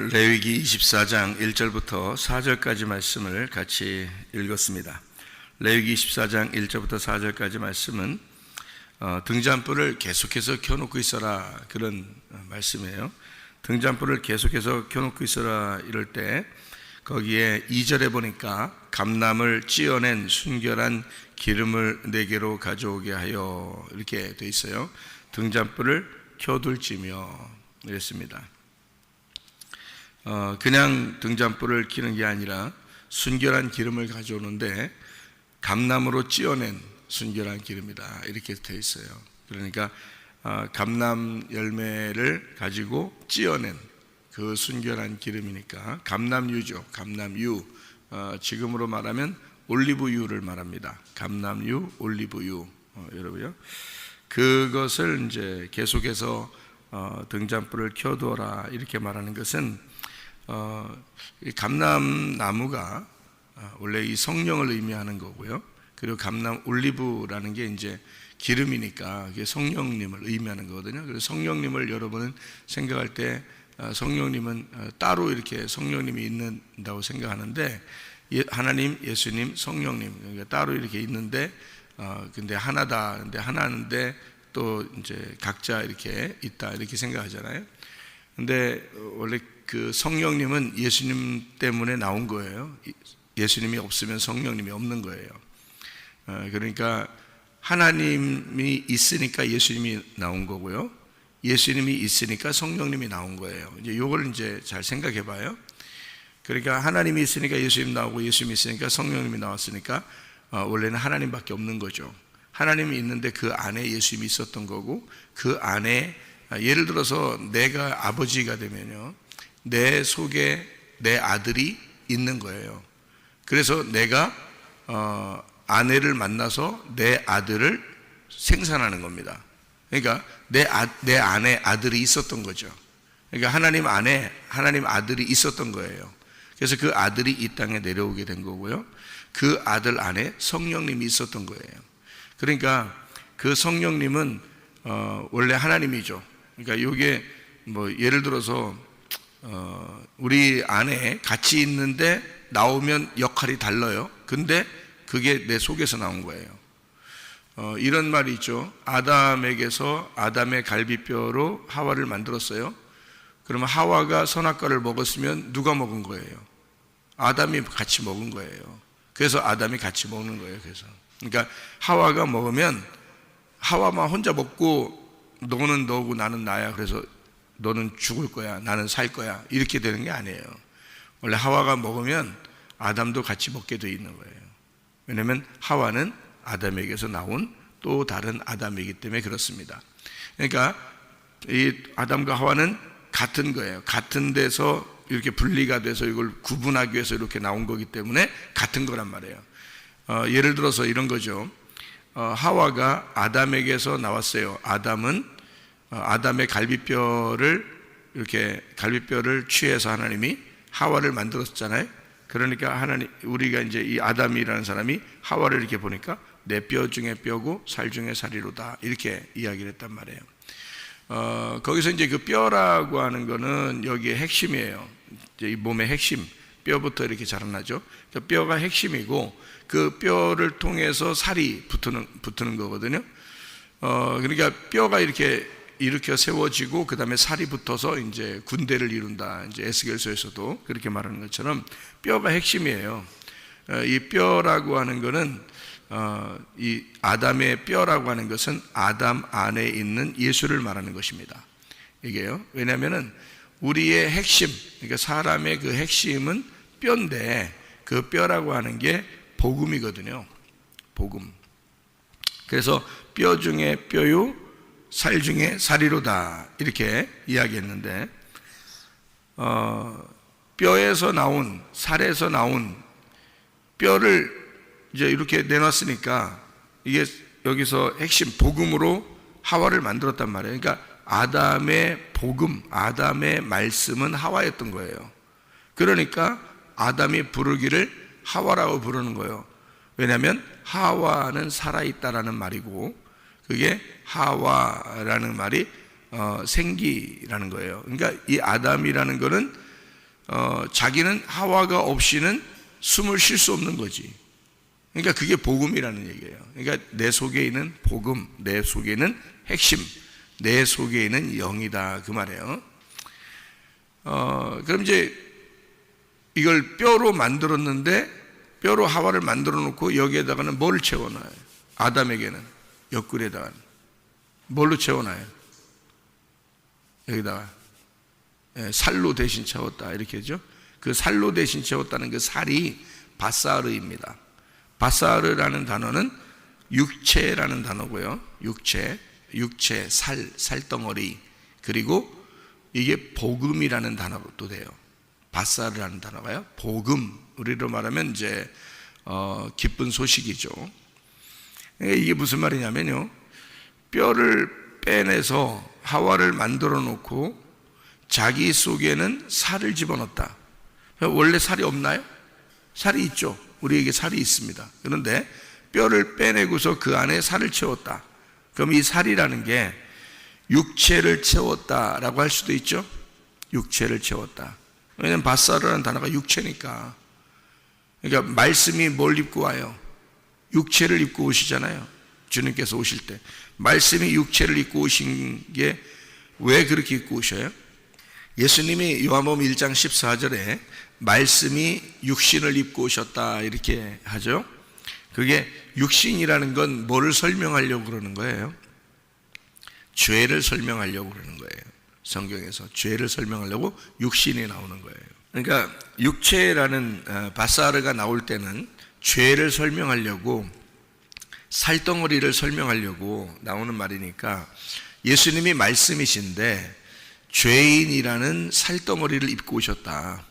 오늘 레위기 24장 1절부터 4절까지 말씀을 같이 읽었습니다. 레위기 24장 1절부터 4절까지 말씀은 등잔불을 계속해서 켜놓고 있어라, 그런 말씀이에요. 등잔불을 계속해서 켜놓고 있어라 이럴 때 거기에 2절에 보니까 감람을 찌어낸 순결한 기름을 내게로 가져오게 하여, 이렇게 돼 있어요. 등잔불을 켜둘지며 이랬습니다. 그냥 등잔불을 켜는 게 아니라 순결한 기름을 가져오는데 감람으로 찌어낸 순결한 기름이다, 이렇게 되어 있어요. 그러니까 감람 열매를 가지고 찌어낸 그 순결한 기름이니까 감람유죠. 감람유, 지금으로 말하면 올리브유를 말합니다. 감람유, 올리브유, 여러분요. 그것을 이제 계속해서 등잔불을 켜두어라 이렇게 말하는 것은 감람나무가 원래 이 성령을 의미하는 거고요. 그리고 감람 올리브라는 게 이제 기름이니까 그게 성령님을 의미하는 거거든요. 그래서 성령님을 여러분은 생각할 때 성령님은 따로 이렇게 성령님이 있는다고 생각하는데, 하나님, 예수님, 성령님, 그러니까 따로 이렇게 있는데 근데 하나다. 근데 하나인데 또 이제 각자 이렇게 있다, 이렇게 생각하잖아요. 근데 원래 그 성령님은 예수님 때문에 나온 거예요. 예수님이 없으면 성령님이 없는 거예요. 그러니까 하나님이 있으니까 예수님이 나온 거고요. 예수님이 있으니까 성령님이 나온 거예요. 이제 요걸 이제 잘 생각해 봐요. 그러니까 하나님이 있으니까 예수님 나오고, 예수님이 있으니까 성령님이 나왔으니까 원래는 하나님밖에 없는 거죠. 하나님이 있는데 그 안에 예수님이 있었던 거고, 그 안에 예를 들어서 내가 아버지가 되면요, 내 속에 내 아들이 있는 거예요. 그래서 내가 아내를 만나서 내 아들을 생산하는 겁니다. 그러니까 내 안에 아들이 있었던 거죠. 그러니까 하나님 안에 하나님 아들이 있었던 거예요. 그래서 그 아들이 이 땅에 내려오게 된 거고요. 그 아들 안에 성령님이 있었던 거예요. 그러니까 그 성령님은 원래 하나님이죠. 그러니까 이게 뭐 예를 들어서 우리 안에 같이 있는데 나오면 역할이 달라요. 근데 그게 내 속에서 나온 거예요. 이런 말이 있죠. 아담에게서 아담의 갈비뼈로 하와를 만들었어요. 그러면 하와가 선악과를 먹었으면 누가 먹은 거예요? 아담이 같이 먹은 거예요. 그래서 아담이 같이 먹는 거예요. 그래서 그러니까 하와가 먹으면 하와만 혼자 먹고 너는 너고 나는 나야, 그래서 너는 죽을 거야, 나는 살 거야, 이렇게 되는 게 아니에요. 원래 하와가 먹으면 아담도 같이 먹게 돼 있는 거예요. 왜냐하면 하와는 아담에게서 나온 또 다른 아담이기 때문에 그렇습니다. 그러니까 이 아담과 하와는 같은 거예요. 같은 데서 이렇게 분리가 돼서 이걸 구분하기 위해서 이렇게 나온 거기 때문에 같은 거란 말이에요. 예를 들어서 이런 거죠. 하와가 아담에게서 나왔어요. 아담은 아담의 갈비뼈를 취해서 하나님이 하와를 만들었잖아요. 그러니까 하나님, 우리가 이제 이 아담이라는 사람이 하와를 이렇게 보니까 내 뼈 중에 뼈고 살 중에 살이로다, 이렇게 이야기를 했단 말이에요. 거기서 이제 그 뼈라고 하는 거는 여기에 핵심이에요. 이제 이 몸의 핵심, 뼈부터 이렇게 자라나죠. 뼈가 핵심이고 그 뼈를 통해서 살이 붙는 거거든요. 그러니까 뼈가 이렇게 일으켜 세워지고 그 다음에 살이 붙어서 이제 군대를 이룬다. 이제 에스겔서에서도 그렇게 말하는 것처럼 뼈가 핵심이에요. 이 뼈라고 하는 거는 이 아담의 뼈라고 하는 것은 아담 안에 있는 예수를 말하는 것입니다. 이게요. 왜냐하면은 우리의 핵심, 그러니까 사람의 그 핵심은 뼈인데 그 뼈라고 하는 게 복음이거든요. 복음. 그래서 뼈 중에 뼈요, 살 중에 살이로다, 이렇게 이야기했는데 뼈에서 나온, 살에서 나온 뼈를 이제 이렇게 내놨으니까 이게 여기서 핵심 복음으로 하와를 만들었단 말이에요. 그러니까 아담의 복음, 아담의 말씀은 하와였던 거예요. 그러니까 아담이 부르기를 하와라고 부르는 거예요. 왜냐하면 하와는 살아있다라는 말이고, 그게 하와라는 말이 생기라는 거예요. 그러니까 이 아담이라는 거는 자기는 하와가 없이는 숨을 쉴 수 없는 거지. 그러니까 그게 복음이라는 얘기예요. 그러니까 내 속에 있는 복음, 내 속에 있는 핵심, 내 속에 있는 영이다, 그 말이에요. 그럼 이제 이걸 뼈로 만들었는데, 뼈로 하와를 만들어 놓고 여기에다가는 뭘 채워놔요? 아담에게는 옆구리에다가 뭘로 채워놔요? 여기다가 살로 대신 채웠다, 이렇게 하죠. 그 살로 대신 채웠다는 그 살이 바사르입니다. 바사르라는 단어는 육체라는 단어고요. 육체, 살덩어리. 그리고 이게 복음이라는 단어로 또 돼요. 바사르라는 단어가요. 복음, 우리로 말하면 이제 기쁜 소식이죠. 이게 무슨 말이냐면요, 뼈를 빼내서 하와를 만들어 놓고 자기 속에는 살을 집어넣었다. 원래 살이 없나요? 살이 있죠. 우리에게 살이 있습니다. 그런데 뼈를 빼내고서 그 안에 살을 채웠다. 그럼 이 살이라는 게 육체를 채웠다라고 할 수도 있죠. 육체를 채웠다. 왜냐하면 바사르라는 단어가 육체니까. 그러니까 말씀이 뭘 입고 와요? 육체를 입고 오시잖아요. 주님께서 오실 때 말씀이 육체를 입고 오신 게 왜 그렇게 입고 오셔요? 예수님이 요한복음 1장 14절에 말씀이 육신을 입고 오셨다, 이렇게 하죠. 그게 육신이라는 건 뭐를 설명하려고 그러는 거예요? 죄를 설명하려고 그러는 거예요. 성경에서 죄를 설명하려고 육신이 나오는 거예요. 그러니까 육체라는 바사르가 나올 때는 죄를 설명하려고, 살덩어리를 설명하려고 나오는 말이니까, 예수님이 말씀이신데 죄인이라는 살덩어리를 입고 오셨다.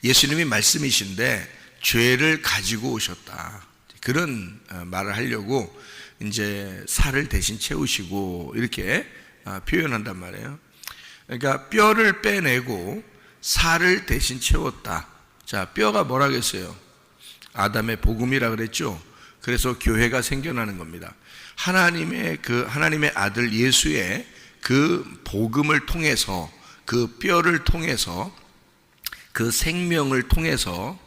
예수님이 말씀이신데 죄를 가지고 오셨다. 그런 말을 하려고 이제 살을 대신 채우시고 이렇게 표현한단 말이에요. 그러니까 뼈를 빼내고 살을 대신 채웠다. 자, 뼈가 뭐라겠어요? 아담의 복음이라 그랬죠. 그래서 교회가 생겨나는 겁니다. 하나님의 아들 예수의 그 복음을 통해서, 그 뼈를 통해서, 그 생명을 통해서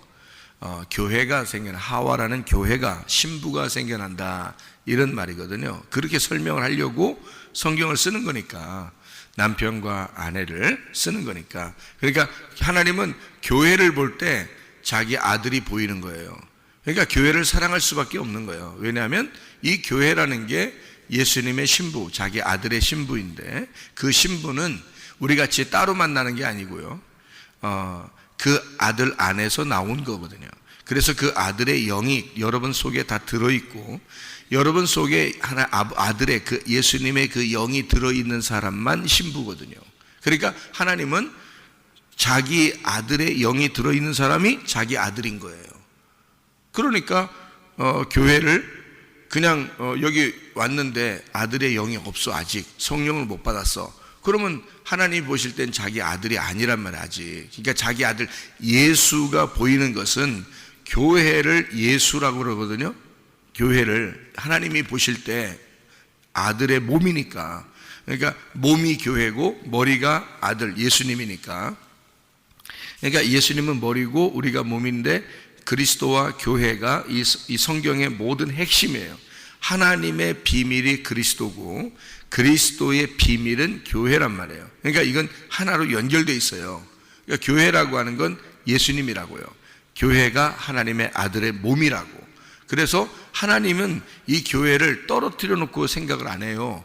교회가 하와라는 교회가, 신부가 생겨난다, 이런 말이거든요. 그렇게 설명을 하려고 성경을 쓰는 거니까, 남편과 아내를 쓰는 거니까. 그러니까 하나님은 교회를 볼 때 자기 아들이 보이는 거예요. 그러니까 교회를 사랑할 수밖에 없는 거예요. 왜냐하면 이 교회라는 게 예수님의 신부, 자기 아들의 신부인데, 그 신부는 우리 같이 따로 만나는 게 아니고요, 그 아들 안에서 나온 거거든요. 그래서 그 아들의 영이 여러분 속에 다 들어있고, 여러분 속에 아들의 그 예수님의 그 영이 들어있는 사람만 신부거든요. 그러니까 하나님은 자기 아들의 영이 들어있는 사람이 자기 아들인 거예요. 그러니까 교회를 그냥 여기 왔는데 아들의 영이 없어, 아직 성령을 못 받았어, 그러면 하나님이 보실 땐 자기 아들이 아니란 말이야, 아직. 그러니까 자기 아들 예수가 보이는 것은 교회를 예수라고 그러거든요. 교회를 하나님이 보실 때 아들의 몸이니까. 그러니까 몸이 교회고 머리가 아들 예수님이니까. 그러니까 예수님은 머리고 우리가 몸인데, 그리스도와 교회가 이 성경의 모든 핵심이에요. 하나님의 비밀이 그리스도고 그리스도의 비밀은 교회란 말이에요. 그러니까 이건 하나로 연결되어 있어요. 그러니까 교회라고 하는 건 예수님이라고요. 교회가 하나님의 아들의 몸이라고. 그래서 하나님은 이 교회를 떨어뜨려 놓고 생각을 안 해요.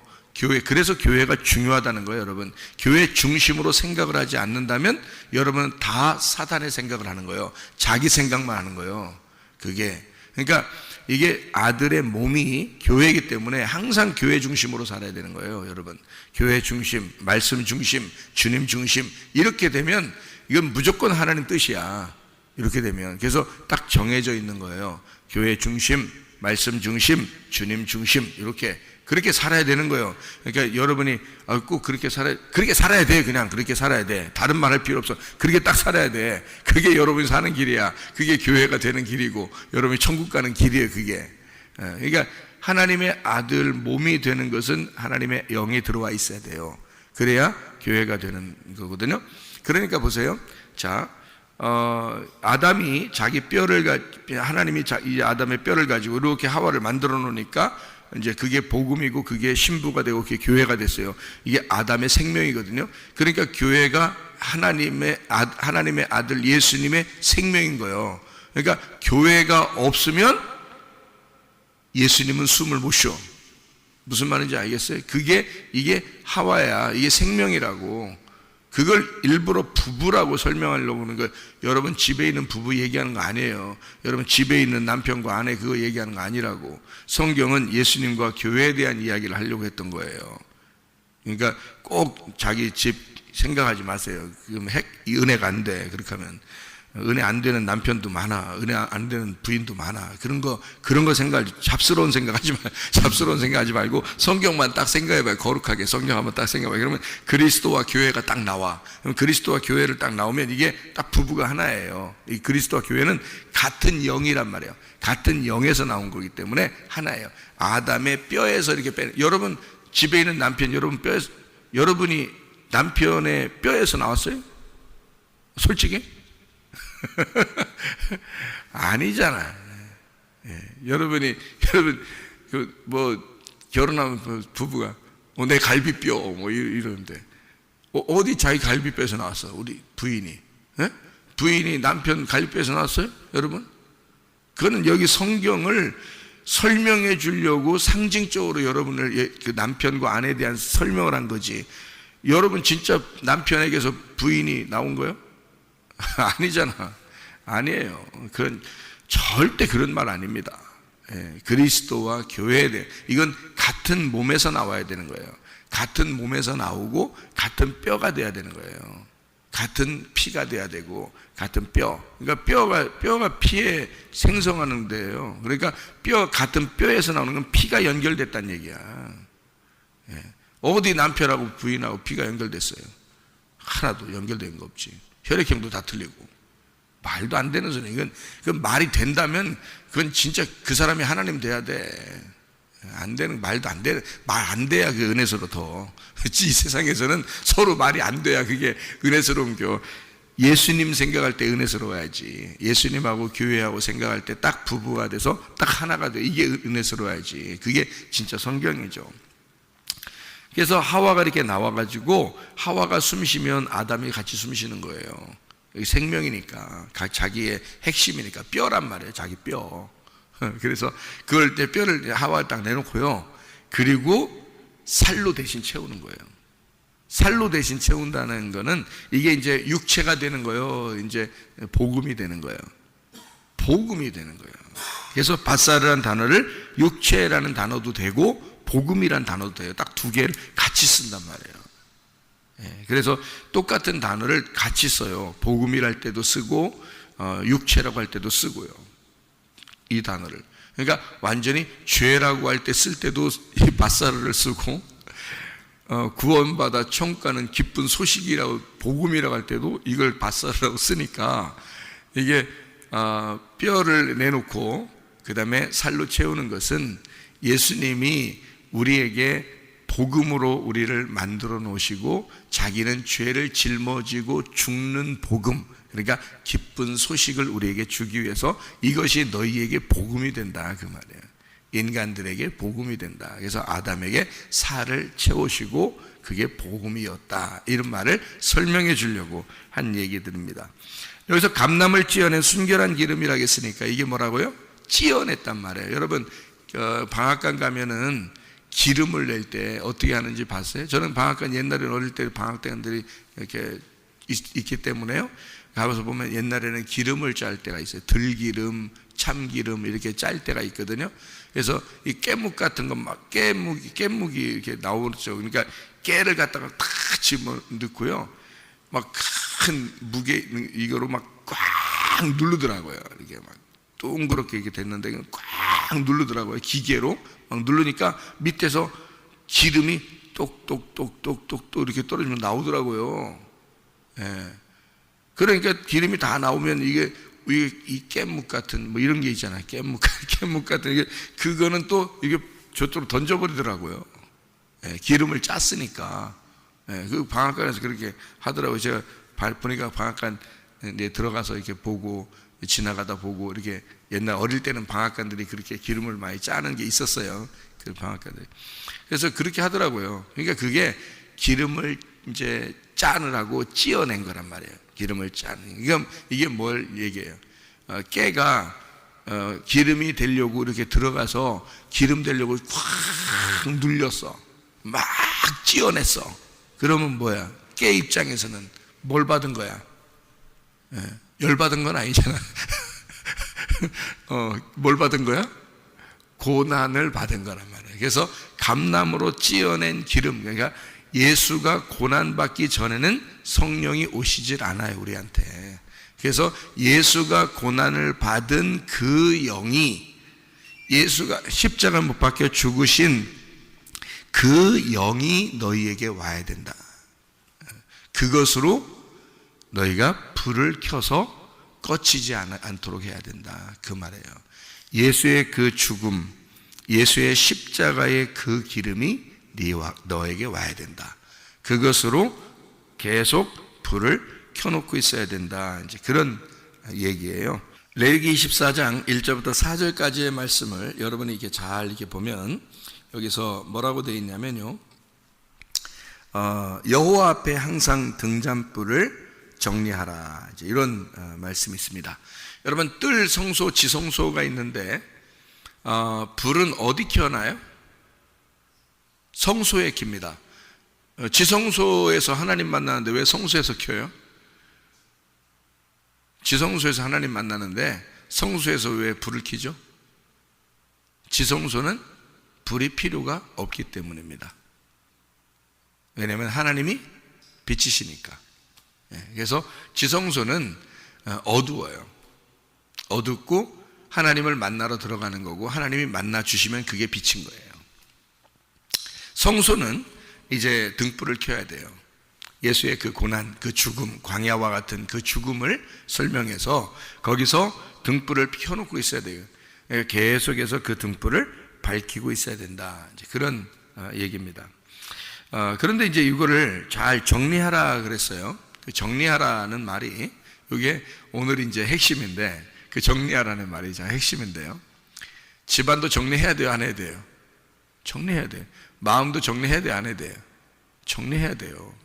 그래서 교회가 중요하다는 거예요, 여러분. 교회 중심으로 생각을 하지 않는다면 여러분은 다 사단의 생각을 하는 거예요. 자기 생각만 하는 거예요. 그러니까 이게 아들의 몸이 교회이기 때문에 항상 교회 중심으로 살아야 되는 거예요, 여러분. 교회 중심, 말씀 중심, 주님 중심, 이렇게 되면 이건 무조건 하나님 뜻이야. 이렇게 되면. 그래서 딱 정해져 있는 거예요. 교회 중심, 말씀 중심, 주님 중심, 이렇게. 그렇게 살아야 되는 거예요. 그러니까 여러분이 꼭 그렇게 살아야 돼. 그냥 그렇게 살아야 돼. 다른 말 할 필요 없어. 그렇게 딱 살아야 돼. 그게 여러분이 사는 길이야. 그게 교회가 되는 길이고 여러분이 천국 가는 길이에요, 그게. 그러니까 하나님의 아들 몸이 되는 것은 하나님의 영이 들어와 있어야 돼요. 그래야 교회가 되는 거거든요. 그러니까 보세요. 자, 아담이 자기 하나님이 이 아담의 뼈를 가지고 이렇게 하와를 만들어 놓으니까 이제 그게 복음이고 그게 신부가 되고 그게 교회가 됐어요. 이게 아담의 생명이거든요. 그러니까 교회가 하나님의 아들 예수님의 생명인 거예요. 그러니까 교회가 없으면 예수님은 숨을 못 쉬어. 무슨 말인지 알겠어요? 이게 하와야. 이게 생명이라고. 그걸 일부러 부부라고 설명하려고 하는 거예요. 여러분 집에 있는 부부 얘기하는 거 아니에요. 여러분 집에 있는 남편과 아내 그거 얘기하는 거 아니라고. 성경은 예수님과 교회에 대한 이야기를 하려고 했던 거예요. 그러니까 꼭 자기 집 생각하지 마세요. 그럼 은혜가 안 돼. 그렇게 하면 은혜 안 되는 남편도 많아. 은혜 안 되는 부인도 많아. 그런 거 잡스러운 생각하지 말고 성경만 딱 생각해봐요. 거룩하게 성경 한번 딱 생각해봐요. 그러면 그리스도와 교회가 딱 나와. 그럼 그리스도와 교회를 딱 나오면 이게 딱 부부가 하나예요. 이 그리스도와 교회는 같은 영이란 말이에요. 같은 영에서 나온 거기 때문에 하나예요. 아담의 뼈에서 이렇게 여러분 집에 있는 남편 여러분이 남편의 뼈에서 나왔어요? 솔직히? 아니잖아. 여러분 결혼하면 부부가 내 갈비뼈 이러는데 어디 자기 갈비뼈에서 나왔어? 우리 부인이 부인이 남편 갈비뼈에서 나왔어요? 여러분? 그거는 여기 성경을 설명해 주려고 상징적으로 여러분을 그 남편과 아내에 대한 설명을 한 거지. 여러분 진짜 남편에게서 부인이 나온 거예요? 아니잖아. 아니에요. 절대 그런 말 아닙니다. 그리스도와 교회에 대해 이건 같은 몸에서 나와야 되는 거예요. 같은 몸에서 나오고 같은 뼈가 돼야 되는 거예요. 같은 피가 돼야 되고 같은 뼈. 그러니까 뼈가 피에 생성하는 데예요. 그러니까 같은 뼈에서 나오는 건 피가 연결됐다는 얘기야. 어디 남편하고 부인하고 피가 연결됐어요? 하나도 연결된 거 없지. 혈액형도 다 틀리고. 말도 안 되는 소리. 그건 말이 된다면 그건 진짜 그 사람이 하나님 돼야 돼. 안 되는, 말도 안 되는, 말 안 돼야 그 은혜스러워 더. 이 세상에서는 서로 말이 안 돼야 그게 은혜스러운 겨. 예수님 생각할 때 은혜스러워야지. 예수님하고 교회하고 생각할 때 딱 부부가 돼서 딱 하나가 돼. 이게 은혜스러워야지. 그게 진짜 성경이죠. 그래서 하와가 이렇게 나와가지고 하와가 숨 쉬면 아담이 같이 숨 쉬는 거예요. 생명이니까, 자기의 핵심이니까, 뼈란 말이에요. 자기 뼈. 그래서 그걸 때 뼈를 하와에 딱 내놓고요. 그리고 살로 대신 채우는 거예요. 살로 대신 채운다는 거는 이게 이제 육체가 되는 거예요. 이제 복음이 되는 거예요. 복음이 되는 거예요. 그래서 밧살이라는 단어를 육체라는 단어도 되고 복음이란 단어도 돼요. 딱 두 개를 같이 쓴단 말이에요. 그래서 똑같은 단어를 같이 써요. 복음이랄 때도 쓰고 육체라고 할 때도 쓰고요. 이 단어를. 그러니까 완전히 죄라고 할 때 쓸 때도 이 밧살을 쓰고 구원받아 천국 가는 기쁜 소식이라고 복음이라고 할 때도 이걸 밧살이라고 쓰니까 이게 뼈를 내놓고 그 다음에 살로 채우는 것은 예수님이 우리에게 복음으로 우리를 만들어 놓으시고 자기는 죄를 짊어지고 죽는 복음, 그러니까 기쁜 소식을 우리에게 주기 위해서 이것이 너희에게 복음이 된다 그 말이에요. 인간들에게 복음이 된다. 그래서 아담에게 살을 채우시고 그게 복음이었다. 이런 말을 설명해 주려고 한 얘기들입니다. 여기서 감람을 찌어낸 순결한 기름이라고 했으니까 이게 뭐라고요? 찌어냈단 말이에요. 여러분 방앗간 가면은 기름을 낼 때 어떻게 하는지 봤어요? 저는 방앗간 옛날에 어릴 때 방앗간들이 이렇게 있기 때문에요. 가서 보면 옛날에는 기름을 짤 때가 있어요. 들기름, 참기름 이렇게 짤 때가 있거든요. 그래서 이 깨묵 같은 거 막 깨묵이 이렇게 나오죠. 그러니까 깨를 갖다가 탁 집어 넣고요. 막 큰 무게 이거로 막 꽉 누르더라고요. 이렇게 막 동그랗게 이렇게 됐는데 꽉 누르더라고요. 기계로 막 누르니까 밑에서 기름이 똑똑똑똑똑 이렇게 떨어지면 나오더라고요. 그러니까 기름이 다 나오면 이게 이 깻묵 같은 뭐 이런 게 있잖아요. 깻묵 같은 게 그거는 또 이게 저쪽으로 던져버리더라고요. 기름을 짰으니까. 그 방앗간에서 그렇게 하더라고요. 제가 보니까 방앗간 들어가서 이렇게 보고 지나가다 보고 이렇게 옛날 어릴 때는 방앗간들이 그렇게 기름을 많이 짜는 게 있었어요. 그 방앗간들. 그래서 그렇게 하더라고요. 그러니까 그게 기름을 이제 짜느라고 찧어낸 거란 말이에요. 기름을 짜는. 이게 뭘 얘기해요? 깨가 기름이 되려고 이렇게 들어가서 기름 되려고 확 눌렸어. 막 찧어냈어. 그러면 뭐야? 깨 입장에서는 뭘 받은 거야? 열 받은 건 아니잖아. 뭘 받은 거야? 고난을 받은 거란 말이에요. 그래서 감람으로 찧어낸 기름, 그러니까 예수가 고난받기 전에는 성령이 오시질 않아요, 우리한테. 그래서 예수가 고난을 받은 그 영이, 예수가 십자가 못 박혀 죽으신 그 영이 너희에게 와야 된다. 그것으로 너희가 불을 켜서 꺼지지 않도록 해야 된다, 그 말이에요. 예수의 그 죽음, 예수의 십자가의 그 기름이 너에게 와야 된다. 그것으로 계속 불을 켜놓고 있어야 된다. 이제 그런 얘기예요. 레위기 24장 1절부터 4절까지의 말씀을 여러분이 이렇게 잘 이렇게 보면 여기서 뭐라고 되어 있냐면요. 여호와 앞에 항상 등잔불을 정리하라. 이제 이런 말씀이 있습니다. 여러분, 뜰 성소, 지성소가 있는데 불은 어디 켜나요? 성소에 킵니다. 지성소에서 하나님 만나는데 왜 성소에서 켜요? 지성소에서 하나님 만나는데 성소에서 왜 불을 켜죠? 지성소는 불이 필요가 없기 때문입니다. 왜냐하면 하나님이 빛이시니까. 그래서 지성소는 어두워요. 어둡고 하나님을 만나러 들어가는 거고, 하나님이 만나 주시면 그게 빛인 거예요. 성소는 이제 등불을 켜야 돼요. 예수의 그 고난, 그 죽음, 광야와 같은 그 죽음을 설명해서 거기서 등불을 켜놓고 있어야 돼요. 계속해서 그 등불을 밝히고 있어야 된다. 이제 그런 얘기입니다. 그런데 이제 이거를 잘 정리하라 그랬어요. 그 정리하라는 말이 이게 오늘 이제 핵심인데, 그 정리하라는 말이 자 핵심인데요. 집안도 정리해야 돼요, 안 해야 돼요? 정리해야 돼요. 마음도 정리해야 돼요, 안 해야 돼요? 정리해야 돼요.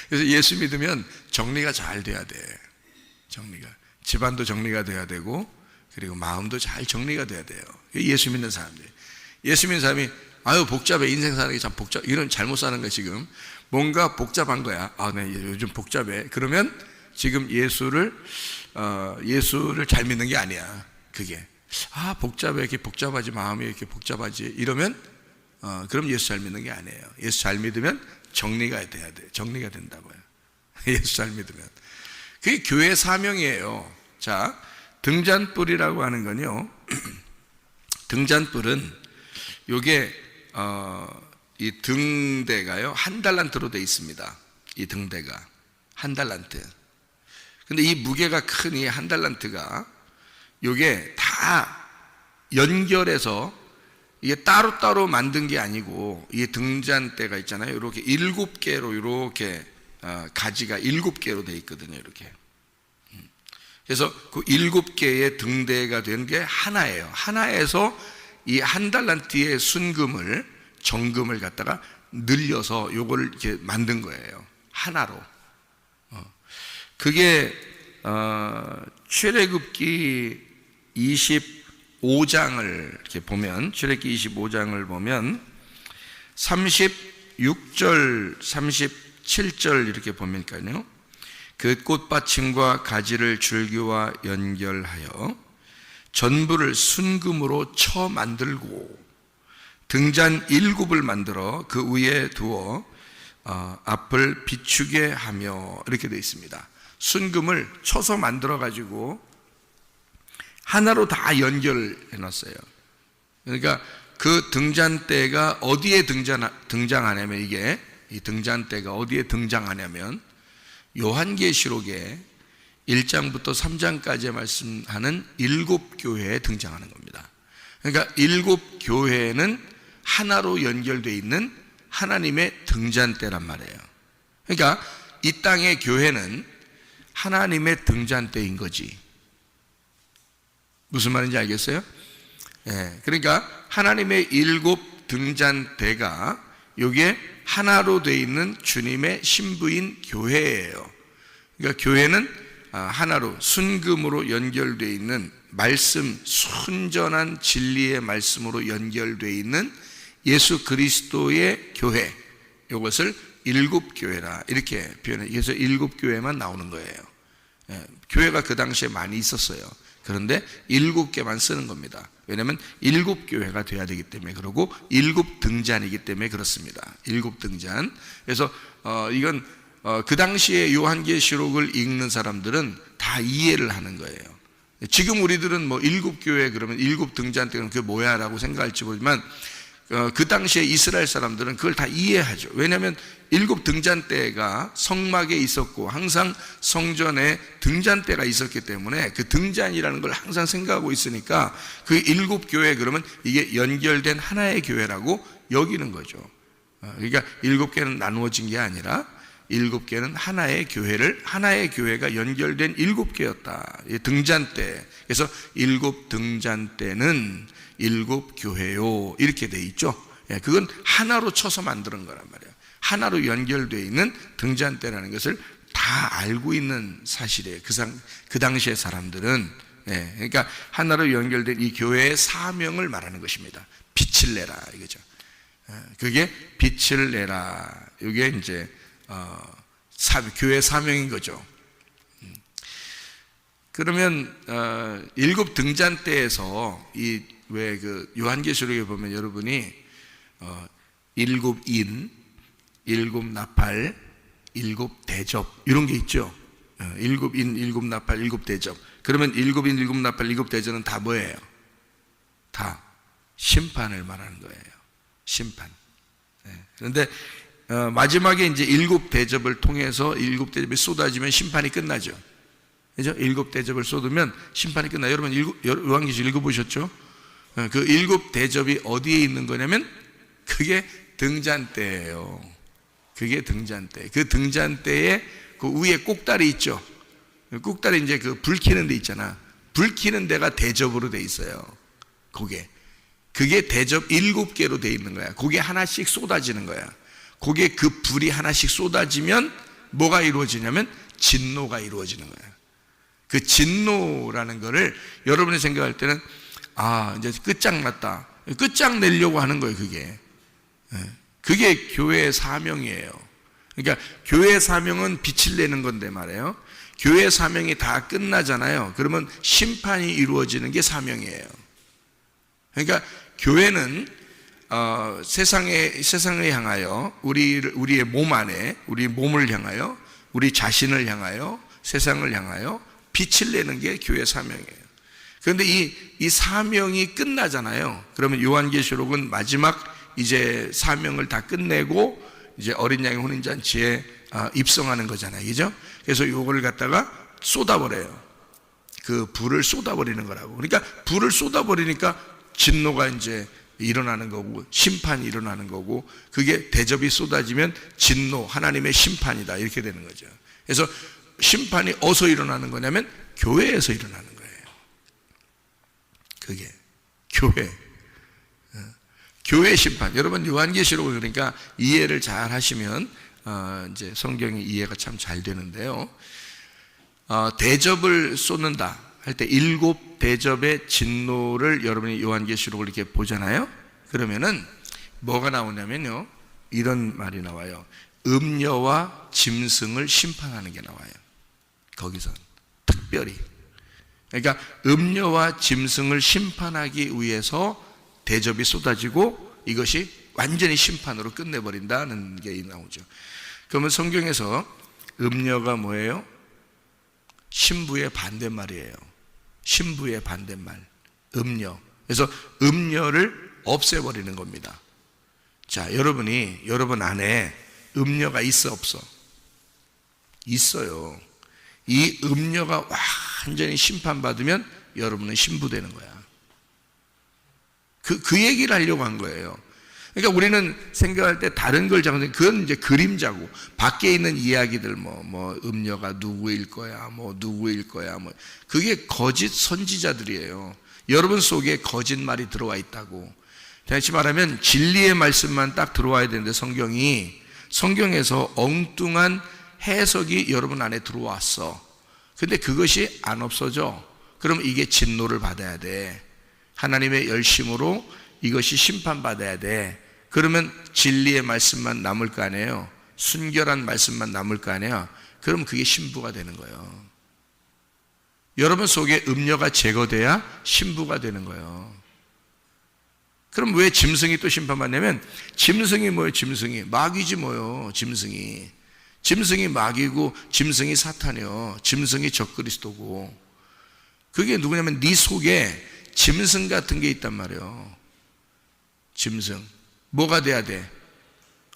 그래서 예수 믿으면 정리가 잘 돼야 돼. 정리가. 집안도 정리가 돼야 되고, 그리고 마음도 잘 정리가 돼야 돼요. 예수 믿는 사람들. 예수 믿는 사람이 아유 복잡해, 인생 사는 게 참 복잡, 이런 잘못 사는 거야. 지금 뭔가 복잡한 거야. 네, 요즘 복잡해. 그러면 지금 예수를 잘 믿는 게 아니야. 그게 복잡해, 이렇게 복잡하지, 마음이 이렇게 복잡하지, 이러면 그럼 예수 잘 믿는 게 아니에요. 예수 잘 믿으면 정리가 돼야 돼. 정리가 된다고요. 예수 잘 믿으면. 그게 교회 사명이에요. 자, 등잔불이라고 하는 건요. 등잔불은 요게 이 등대가요, 한 달란트로 되어 있습니다. 이 등대가 한 달란트. 근데 이 무게가 큰 이 한 달란트가 요게 다 연결해서 이게 따로따로 만든 게 아니고, 이 등잔대가 있잖아요. 이렇게 7개로 이렇게 가지가 7개로 되어 있거든요. 이렇게. 그래서 그 7개의 등대가 된 게 하나예요. 하나에서 이 한 달란트의 순금을, 정금을 갖다가 늘려서 요거를 이렇게 만든 거예요. 하나로. 그게 출애굽기 25장을 이렇게 보면, 출애굽기 25장을 보면 36절, 37절 이렇게 보면까요. 그 꽃받침과 가지를 줄기와 연결하여 전부를 순금으로 쳐 만들고 등잔 7을 만들어 그 위에 두어 앞을 비추게 하며, 이렇게 되어 있습니다. 순금을 쳐서 만들어 가지고 하나로 다 연결해 놨어요. 그러니까 그 등잔대가 어디에 등장하냐면, 이게 이 등잔대가 어디에 등장하냐면 요한계시록에 1장부터 3장까지 말씀하는 7교회에 등장하는 겁니다. 그러니까 7교회는 하나로 연결되어 있는 하나님의 등잔대란 말이에요. 그러니까 이 땅의 교회는 하나님의 등잔대인 거지. 무슨 말인지 알겠어요? 예, 그러니까 하나님의 7 등잔대가 여기에 하나로 되어 있는 주님의 신부인 교회예요. 그러니까 교회는 하나로 순금으로 연결되어 있는 말씀, 순전한 진리의 말씀으로 연결되어 있는 예수 그리스도의 교회, 이것을 7 교회라 이렇게 표현해요. 그래서 7 교회만 나오는 거예요. 예, 교회가 그 당시에 많이 있었어요. 그런데 7개만 쓰는 겁니다. 왜냐하면 7 교회가 돼야 되기 때문에, 그리고 7 등잔이기 때문에 그렇습니다. 7 등잔. 그래서 이건 그 당시에 요한계시록을 읽는 사람들은 다 이해를 하는 거예요. 지금 우리들은 뭐 7 교회 그러면 7 등잔대는 그게 뭐야 라고 생각할지 모르지만 그 당시에 이스라엘 사람들은 그걸 다 이해하죠. 왜냐하면 7 등잔대가 성막에 있었고 항상 성전에 등잔대가 있었기 때문에 그 등잔이라는 걸 항상 생각하고 있으니까 그 7 교회 그러면 이게 연결된 하나의 교회라고 여기는 거죠. 그러니까 7개는 나누어진 게 아니라 7개는 하나의 교회가 연결된 7개였다. 등잔대. 그래서 7 등잔대는 7 교회요. 이렇게 돼 있죠. 예, 그건 하나로 쳐서 만드는 거란 말이에요. 하나로 연결되어 있는 등잔대라는 것을 다 알고 있는 사실이에요. 그 당시의 사람들은. 예, 그러니까 하나로 연결된 이 교회의 사명을 말하는 것입니다. 빛을 내라 이거죠. 그게 빛을 내라. 이게 이제 교회 사명인 거죠. 그러면 7 등잔대에서 왜 그 요한계시록에 보면 여러분이 7 인, 7 나팔, 7 대접 이런 게 있죠. 7 인, 7 나팔, 7 대접. 그러면 7 인, 7 나팔, 7 대접은 다 뭐예요? 다 심판을 말하는 거예요. 심판. 그런데 마지막에 이제 7 대접을 통해서 7 대접이 쏟아지면 심판이 끝나죠. 그죠? 7 대접을 쏟으면 심판이 끝나요. 여러분 요한계시록 읽어보셨죠? 그 7 대접이 어디에 있는 거냐면 그게 등잔대예요. 그게 등잔대. 그 등잔대에 그 위에 꼭다리 있죠. 꼭다리 이제 그 불 켜는 데 있잖아. 불 켜는 데가 대접으로 돼 있어요. 그게 대접 7개로 돼 있는 거야. 그게 하나씩 쏟아지는 거야. 그게 그 불이 하나씩 쏟아지면 뭐가 이루어지냐면 진노가 이루어지는 거야. 그 진노라는 거를 여러분이 생각할 때는 이제 끝장났다. 끝장내려고 하는 거예요, 그게. 그게 교회의 사명이에요. 그러니까 교회의 사명은 빛을 내는 건데 말이에요. 교회의 사명이 다 끝나잖아요. 그러면 심판이 이루어지는 게 사명이에요. 그러니까 교회는 세상을 향하여 우리의 몸 안에 우리 몸을 향하여 우리 자신을 향하여 세상을 향하여 빛을 내는 게 교회 사명이에요. 그런데 이 사명이 끝나잖아요. 그러면 요한계시록은 마지막 이제 사명을 다 끝내고 이제 어린 양의 혼인잔치에 입성하는 거잖아요. 그죠? 그래서 이걸 갖다가 쏟아버려요. 그 불을 쏟아버리는 거라고. 그러니까 불을 쏟아버리니까 진노가 이제 일어나는 거고 심판이 일어나는 거고 그게 대접이 쏟아지면 진노, 하나님의 심판이다 이렇게 되는 거죠. 그래서 심판이 어디서 일어나는 거냐면 교회에서 일어나는 거예요. 그게 교회 심판. 여러분 요한계시록을 그러니까 이해를 잘 하시면 이제 성경의 이해가 참 잘 되는데요. 대접을 쏟는다 할 때 7 대접의 진노를 여러분이 요한계시록을 이렇게 보잖아요. 그러면은 뭐가 나오냐면요. 이런 말이 나와요. 음녀와 짐승을 심판하는 게 나와요. 거기서 특별히. 그러니까 음녀와 짐승을 심판하기 위해서 대접이 쏟아지고 이것이 완전히 심판으로 끝내버린다는 게 나오죠. 그러면 성경에서 음녀가 뭐예요? 신부의 반대말이에요. 신부의 반대말, 음녀. 그래서 음녀를 없애버리는 겁니다. 자, 여러분 안에 음녀가 있어 없어? 있어요. 이 음녀가 완전히 심판받으면 여러분은 신부되는 거야. 그 얘기를 하려고 한 거예요. 그러니까 우리는 생각할 때 다른 걸 작은, 그건 이제 그림자고, 밖에 있는 이야기들, 뭐 음녀가 누구일 거야, 뭐 누구일 거야, 뭐 그게 거짓 선지자들이에요. 여러분 속에 거짓말이 들어와 있다고. 다시 말하면 진리의 말씀만 딱 들어와야 되는데, 성경에서 엉뚱한 해석이 여러분 안에 들어왔어. 근데 그것이 안 없어져. 그럼 이게 진노를 받아야 돼. 하나님의 열심으로 이것이 심판받아야 돼. 그러면 진리의 말씀만 남을 거 아니에요. 순결한 말씀만 남을 거 아니에요. 그럼 그게 신부가 되는 거예요. 여러분 속에 음녀가 제거돼야 신부가 되는 거예요. 그럼 왜 짐승이 또 심판받냐면, 짐승이 뭐예요? 짐승이 마귀지 뭐예요? 짐승이 마귀고 짐승이 사탄이요, 짐승이 적그리스도고. 그게 누구냐면 네 속에 짐승 같은 게 있단 말이에요. 짐승. 뭐가 돼야 돼?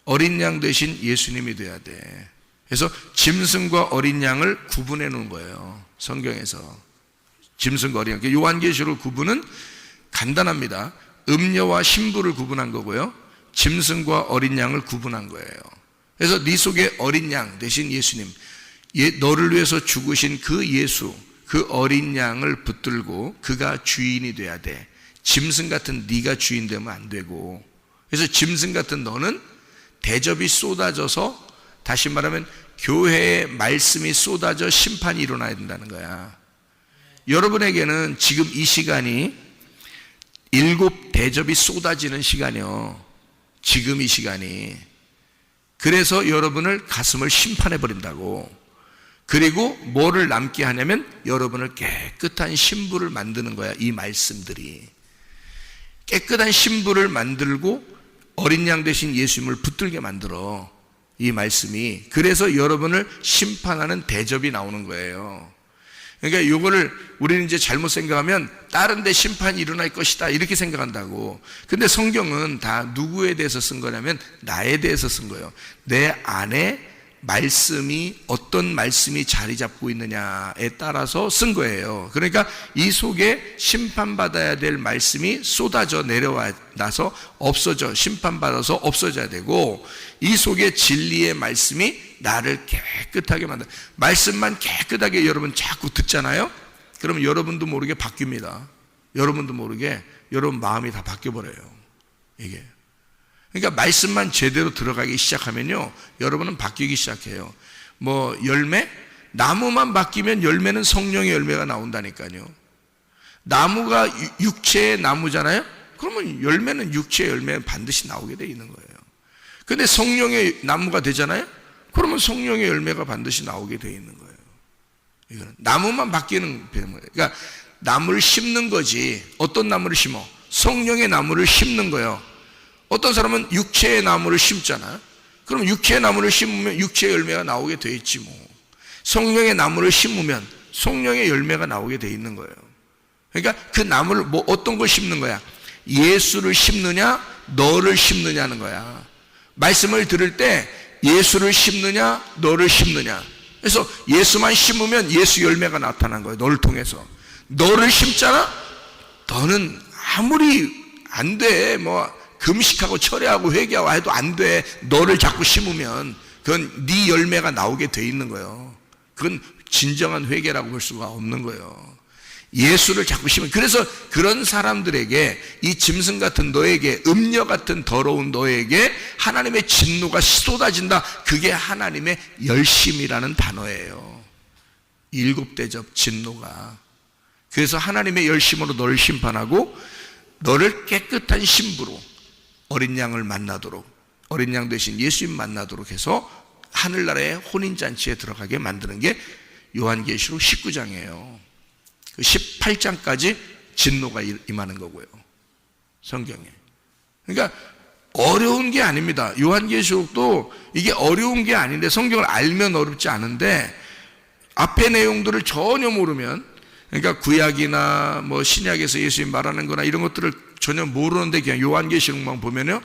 어린 양 대신 예수님이 돼야 돼. 그래서 짐승과 어린 양을 구분해 놓은 거예요, 성경에서. 짐승과 어린 양. 요한계시록 구분은 간단합니다. 음녀와 신부를 구분한 거고요, 짐승과 어린 양을 구분한 거예요. 그래서 네 속에 어린 양 대신 예수님, 너를 위해서 죽으신 그 예수, 그 어린 양을 붙들고 그가 주인이 돼야 돼. 짐승 같은 네가 주인 되면 안 되고. 그래서 짐승 같은 너는 대접이 쏟아져서, 다시 말하면 교회의 말씀이 쏟아져 심판이 일어나야 된다는 거야. 여러분에게는 지금 이 시간이 7 대접이 쏟아지는 시간이요, 지금 이 시간이. 그래서 여러분을 가슴을 심판해 버린다고. 그리고 뭐를 남게 하냐면 여러분을 깨끗한 신부를 만드는 거야. 이 말씀들이 깨끗한 신부를 만들고 어린 양 대신 예수님을 붙들게 만들어, 이 말씀이. 그래서 여러분을 심판하는 대접이 나오는 거예요. 그러니까 이거를 우리는 이제 잘못 생각하면 다른 데 심판이 일어날 것이다 이렇게 생각한다고. 근데 성경은 다 누구에 대해서 쓴 거냐면 나에 대해서 쓴 거예요. 내 안에 말씀이, 어떤 말씀이 자리 잡고 있느냐에 따라서 쓴 거예요. 그러니까 이 속에 심판받아야 될 말씀이 쏟아져 내려와서 없어져, 심판받아서 없어져야 되고, 이 속에 진리의 말씀이 나를 깨끗하게 만든다. 말씀만 깨끗하게 여러분 자꾸 듣잖아요. 그러면 여러분도 모르게 바뀝니다. 여러분도 모르게 여러분 마음이 다 바뀌어버려요, 이게. 그러니까 말씀만 제대로 들어가기 시작하면요, 여러분은 바뀌기 시작해요. 뭐 열매? 나무만 바뀌면 열매는 성령의 열매가 나온다니까요. 나무가 육체의 나무잖아요. 그러면 열매는 육체의 열매는 반드시 나오게 돼 있는 거예요. 근데 성령의 나무가 되잖아요. 그러면 성령의 열매가 반드시 나오게 돼 있는 거예요. 이거는 나무만 바뀌는 거예요. 그러니까 나무를 심는 거지. 어떤 나무를 심어? 성령의 나무를 심는 거예요. 어떤 사람은 육체의 나무를 심잖아요. 그럼 육체의 나무를 심으면 육체의 열매가 나오게 돼 있지 뭐. 성령의 나무를 심으면 성령의 열매가 나오게 돼 있는 거예요. 그러니까 그 나무를 뭐 어떤 걸 심는 거야? 예수를 심느냐, 너를 심느냐는 거야. 말씀을 들을 때 예수를 심느냐, 너를 심느냐. 그래서 예수만 심으면 예수 열매가 나타난 거예요, 너를 통해서. 너를 심잖아? 너는 아무리 안 돼, 뭐 금식하고 철회하고 회개하고 해도 안 돼. 너를 자꾸 심으면 그건 네 열매가 나오게 돼 있는 거예요. 그건 진정한 회개라고 볼 수가 없는 거예요. 예수를 자꾸 심으면. 그래서 그런 사람들에게, 이 짐승 같은 너에게, 음녀 같은 더러운 너에게 하나님의 진노가 쏟아진다. 그게 하나님의 열심이라는 단어예요. 7 대접 진노가. 그래서 하나님의 열심으로 너를 심판하고 너를 깨끗한 신부로 어린 양을 만나도록, 어린 양 대신 예수님 만나도록 해서 하늘나라의 혼인잔치에 들어가게 만드는 게 요한계시록 19장이에요. 18장까지 진노가 임하는 거고요, 성경에. 그러니까 어려운 게 아닙니다. 요한계시록도 이게 어려운 게 아닌데, 성경을 알면 어렵지 않은데 앞의 내용들을 전혀 모르면, 그러니까 구약이나 뭐 신약에서 예수님 말하는 거나 이런 것들을 전혀 모르는데 그냥 요한계시록만 보면요,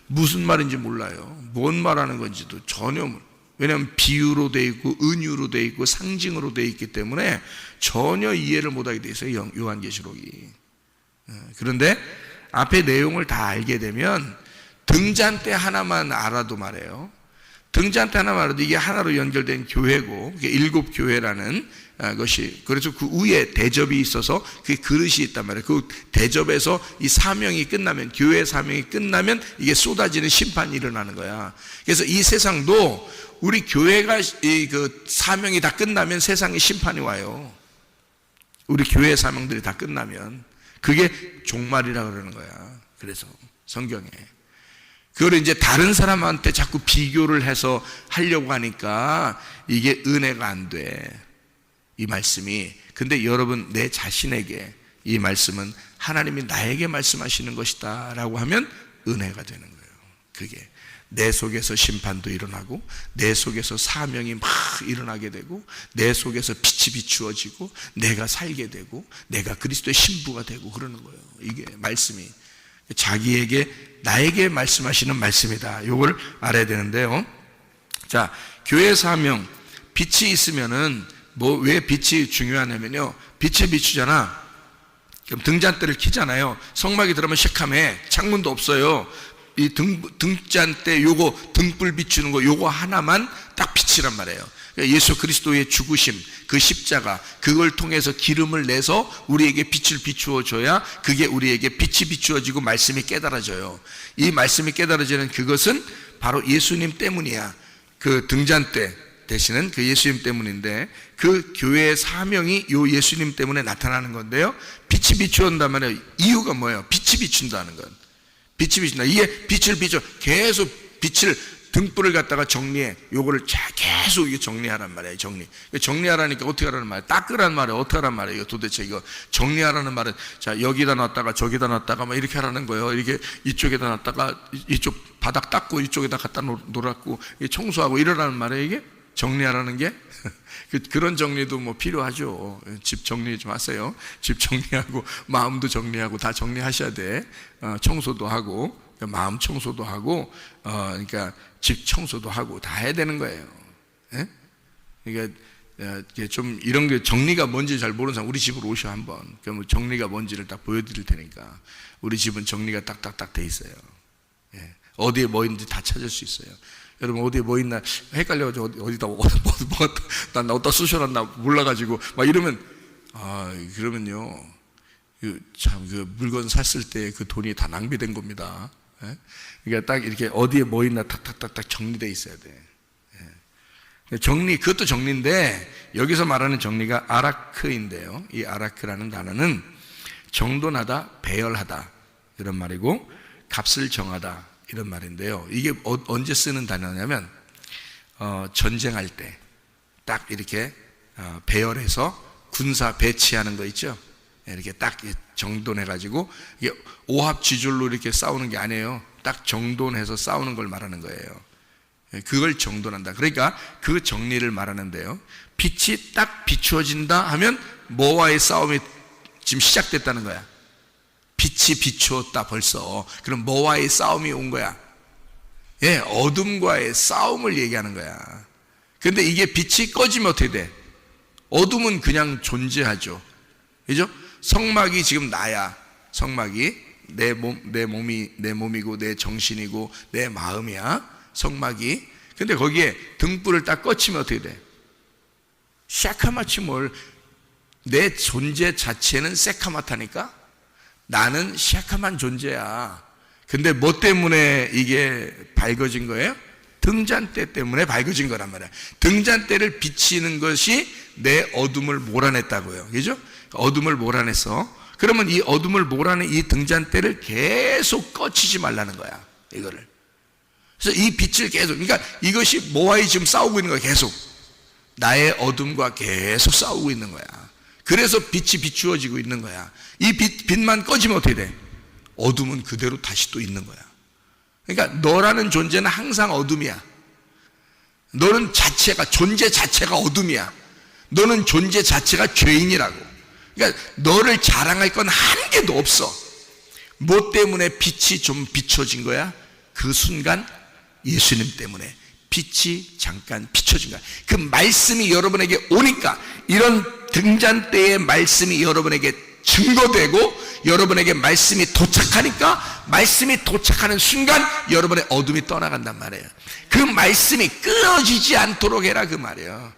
무슨 말인지 몰라요. 뭔 말하는 건지도 전혀 몰라요. 왜냐하면 비유로 돼 있고 은유로 돼 있고 상징으로 돼 있기 때문에 전혀 이해를 못하게 돼 있어요, 요한계시록이. 그런데 앞에 내용을 다 알게 되면 등잔대 하나만 알아도 말해요. 등잔대 하나만 알아도 이게 하나로 연결된 교회고, 그게 일곱 교회라는 것이, 그래서 그 위에 대접이 있어서 그 그릇이 있단 말이에요. 그 대접에서 이 사명이 끝나면, 교회 사명이 끝나면 이게 쏟아지는 심판이 일어나는 거야. 그래서 이 세상도 우리 교회가 그 사명이 다 끝나면 세상에 심판이 와요. 우리 교회 사명들이 다 끝나면 그게 종말이라 그러는 거야. 그래서 성경에 그걸 이제 다른 사람한테 자꾸 비교를 해서 하려고 하니까 이게 은혜가 안 돼, 이 말씀이. 근데 여러분, 내 자신에게 이 말씀은 하나님이 나에게 말씀하시는 것이다 라고 하면 은혜가 되는 거예요. 그게 내 속에서 심판도 일어나고, 내 속에서 사명이 막 일어나게 되고, 내 속에서 빛이 비추어지고, 내가 살게 되고, 내가 그리스도의 신부가 되고 그러는 거예요. 이게 말씀이 자기에게, 나에게 말씀하시는 말씀이다. 이걸 알아야 되는데요. 자, 교회 사명, 빛이 있으면은 왜 빛이 중요하냐면요, 빛을 비추잖아. 그럼 등잔대를 켜잖아요. 성막이 들어가면 시커매, 창문도 없어요. 이 등잔대 요거 등불 비추는 거 요거 하나만 딱 빛이란 말이에요. 예수 그리스도의 죽으심, 그 십자가, 그걸 통해서 기름을 내서 우리에게 빛을 비추어 줘야 그게 우리에게 빛이 비추어지고 말씀이 깨달아져요. 이 말씀이 깨달아지는 그것은 바로 예수님 때문이야. 그 등잔대 되시는 그 예수님 때문인데, 그 교회의 사명이 요 예수님 때문에 나타나는 건데요, 빛이 비추온다면 이유가 뭐예요? 빛이 비춘다는 건, 빛이 비춘다. 이게 빛을 비춰, 계속 빛을, 등불을 갖다가 정리해. 요거를 계속 이게 정리하란 말이에요. 정리하라니까 어떻게 하라는 말이에요? 닦으라는 말이에요. 어떻게 하라는 말이에요? 도대체 이거 정리하라는 말은, 자, 여기다 놨다가 저기다 놨다가 막 이렇게 하라는 거예요. 이렇게 이쪽에다 놨다가 이쪽 바닥 닦고 이쪽에다 갖다 놓았고 청소하고 이러라는 말이에요. 이게 정리하라는 게 그런 정리도 뭐 필요하죠. 집 정리 좀 하세요. 집 정리하고 마음도 정리하고 다 정리하셔야 돼. 청소도 하고 마음 청소도 하고 그러니까 집 청소도 하고 다 해야 되는 거예요. 예? 그러니까 좀 이런 게 정리가 뭔지 잘 모르는 사람 우리 집으로 오셔 한번. 그럼 정리가 뭔지를 딱 보여드릴 테니까. 우리 집은 정리가 딱딱딱 돼 있어요. 예. 어디에 뭐 있는지 다 찾을 수 있어요. 여러분 어디에 뭐 있나 헷갈려가지고 어디다 난 어디다 쑤셔놨나 몰라가지고 막 이러면 그러면요 참 그 물건 샀을 때 그 돈이 다 낭비된 겁니다. 예? 그러니까 딱 이렇게 어디에 뭐 있나 탁탁탁탁 정리돼 있어야 돼. 예. 정리, 그것도 정리인데 여기서 말하는 정리가 아라크인데요, 이 아라크라는 단어는 정돈하다, 배열하다 이런 말이고, 값을 정하다 이런 말인데요, 이게 언제 쓰는 단어냐면 전쟁할 때 딱 이렇게 배열해서 군사 배치하는 거 있죠. 이렇게 딱 정돈해 가지고 이게 오합지졸로 이렇게 싸우는 게 아니에요. 딱 정돈해서 싸우는 걸 말하는 거예요. 그걸 정돈한다. 그러니까 그 정리를 말하는데요, 빛이 딱 비추어진다 하면 뭐와의 싸움이 지금 시작됐다는 거야. 빛이 비추었다 벌써. 그럼 뭐와의 싸움이 온 거야? 예, 어둠과의 싸움을 얘기하는 거야. 근데 이게 빛이 꺼지면 어떻게 돼? 어둠은 그냥 존재하죠. 그죠? 성막이 지금 나야. 성막이 내 몸이고 내 정신이고 내 마음이야. 성막이. 근데 거기에 등불을 딱 꺼치면 어떻게 돼? 새카맣지 뭘. 내 존재 자체는 새카맣다니까? 나는 새카만 존재야. 근데 뭐 때문에 이게 밝아진 거예요? 등잔대 때문에 밝아진 거란 말이야. 등잔대를 비치는 것이 내 어둠을 몰아냈다고요. 그죠? 어둠을 몰아냈어. 그러면 이 어둠을 몰아낸 이 등잔대를 계속 꺼치지 말라는 거야, 이거를. 그래서 이 빛을 계속, 그러니까 이것이 뭐와의 지금 싸우고 있는 거야. 계속 나의 어둠과 계속 싸우고 있는 거야. 그래서 빛이 비추어지고 있는 거야. 이 빛만 꺼지면 어떻게 돼? 어둠은 그대로 다시 또 있는 거야. 그러니까 너라는 존재는 항상 어둠이야. 너는 존재 자체가 어둠이야. 너는 존재 자체가 죄인이라고. 그러니까 너를 자랑할 건 한 개도 없어. 뭐 때문에 빛이 좀 비춰진 거야? 그 순간 예수님 때문에 빛이 잠깐 비춰진 거야. 그 말씀이 여러분에게 오니까, 이런 등잔대의 말씀이 여러분에게 증거되고 여러분에게 말씀이 도착하니까 말씀이 도착하는 순간 여러분의 어둠이 떠나간단 말이에요. 그 말씀이 끊어지지 않도록 해라 그 말이에요.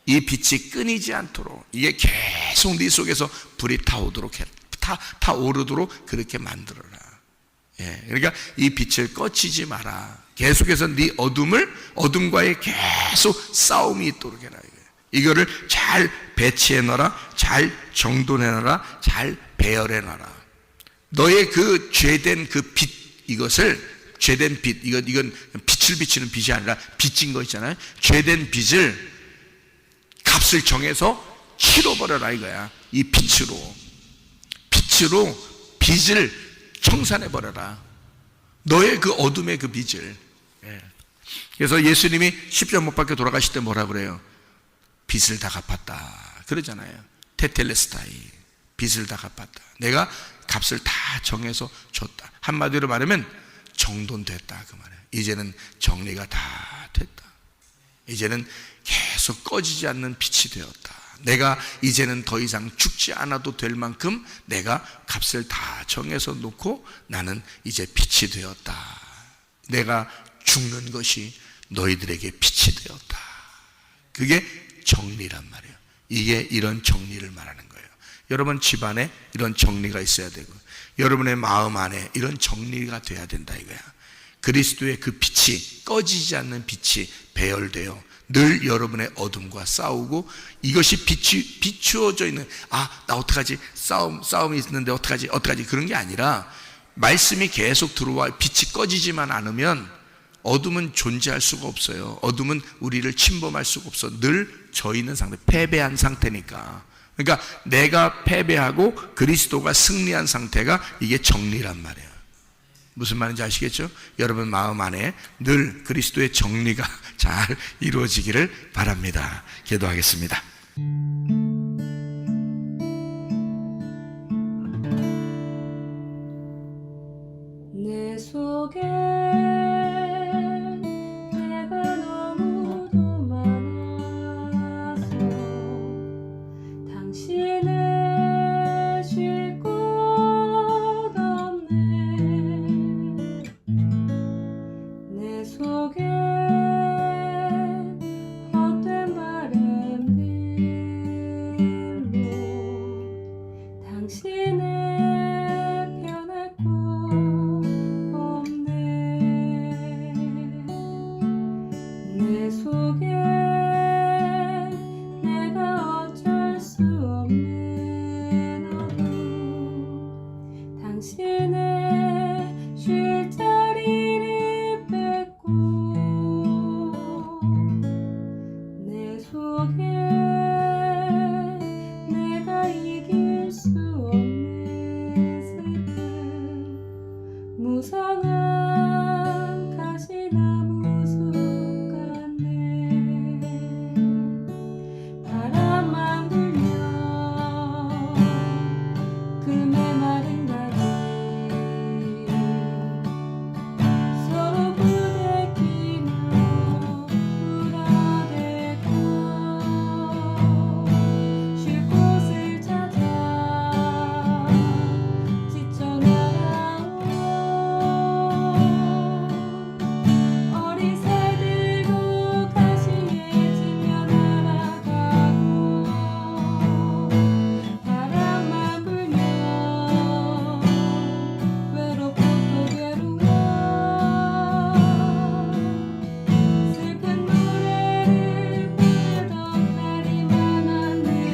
이 빛이 끊이지 않도록, 이게 계속 네 속에서 불이 타오르도록 해, 타오르도록 그렇게 만들어라. 예, 그러니까 이 빛을 꺼치지 마라. 계속해서 네 어둠과의 계속 싸움이 있도록 해라. 이거를 잘 배치해 놔라, 잘 정돈해 놔라, 잘 배열해 놔라. 너의 그 죄된 그 빛, 이것을 죄된 빛, 이건 빛을 비치는 빛이 아니라 빚진 거 있잖아요. 죄된 빛을 값을 정해서 치러버려라 이거야. 이 빛으로 빚을 청산해버려라. 너의 그 어둠의 그 빚을. 그래서 예수님이 십자가 못 박혀 돌아가실 때 뭐라 그래요? 빚을 다 갚았다 그러잖아요. 테텔레스타이, 빚을 다 갚았다. 내가 값을 다 정해서 줬다. 한마디로 말하면 정돈됐다 그 말이에요. 이제는 정리가 다 됐다. 이제는 계속 꺼지지 않는 빛이 되었다. 내가 이제는 더 이상 죽지 않아도 될 만큼 내가 값을 다 정해서 놓고 나는 이제 빛이 되었다. 내가 죽는 것이 너희들에게 빛이 되었다. 그게 정리란 말이에요. 이게 이런 정리를 말하는 거예요. 여러분 집안에 이런 정리가 있어야 되고, 여러분의 마음 안에 이런 정리가 돼야 된다 이거야. 그리스도의 그 빛이, 꺼지지 않는 빛이 배열되어 늘 여러분의 어둠과 싸우고, 이것이 비추어져 있는, 나 어떡하지? 싸움이 있는데 어떡하지? 그런 게 아니라 말씀이 계속 들어와 빛이 꺼지지만 않으면 어둠은 존재할 수가 없어요. 어둠은 우리를 침범할 수가 없어. 늘 져 있는 상태, 패배한 상태니까. 그러니까 내가 패배하고 그리스도가 승리한 상태가 이게 정리란 말이에요. 무슨 말인지 아시겠죠? 여러분 마음 안에 늘 그리스도의 정리가 잘 이루어지기를 바랍니다. 기도하겠습니다. 내 속에 내가 너무도 많아서 당신을 쉴 곳 없네. 내 속에 헛된 바램들로 당신을 변할 곳 없네. 내 속에 내가 어쩔 수 없는 어둠, 당신의 쉴 자리를 뺏고 내 속에 내가 이길 수 없는 슬픔, 무성한 가시나무 숲 같네. 바람만 불면 그 메마른 가지 서로 부대끼며 울어대고 쉴 곳을 찾아 지쳐 날아온 어리새들도 가시에 지며 날아가고, 바람만 불면 외롭고 또 괴로워 슬픈 노래를 부르던 날이 많았는데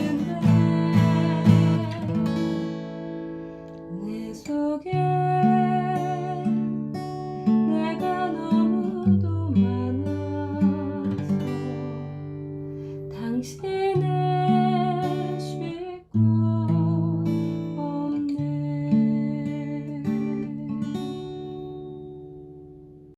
내 속에 내가 너무도 많아서 당신을